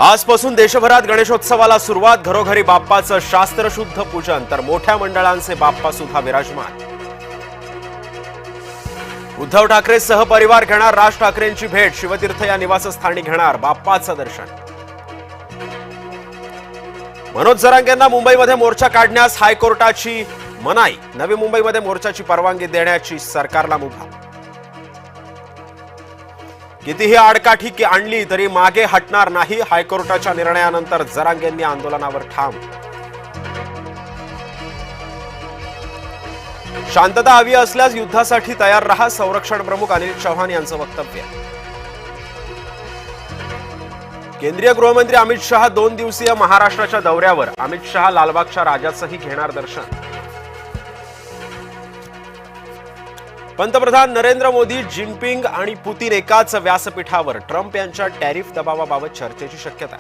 आजपासून देशभरात गणेशोत्सवाला सुरुवात। घरोघरी बाप्पाचं शास्त्रशुद्ध पूजन, तर मोठ्या मंडळांचे बाप्पा सुद्धा विराजमान। उद्धव ठाकरे सहपरिवार घेणार राज ठाकरेंची भेट। शिवतीर्थ या निवासस्थानी घेणार बाप्पाचं दर्शन। मनोज जरांगेंना मुंबईमध्ये मोर्चा काढण्यास हायकोर्टाची मनाई। नवी मुंबईमध्ये मोर्चाची परवानगी देण्याची सरकारला मुभा। कितीही आडकाठी आणली तरी मागे हटणार नाही। हायकोर्टाच्या निर्णयानंतर जरांगेंनी आंदोलनावर ठाम। शांतता हवी असल्यास युद्धासाठी तयार रहा। संरक्षण प्रमुख अनिल चौहान यांचं वक्तव्य। केंद्रीय गृहमंत्री अमित शहा 2 दिवसीय महाराष्ट्राच्या दौऱ्यावर। अमित शहा लालबागच्या राजाचंही घेणार दर्शन। पंतप्रधान नरेंद्र मोदी, जिनपिंग आणि पुतीन एकाच व्यासपीठावर। ट्रम्प यांच्या टॅरिफ दबावाबाबत चर्चेची शक्यता।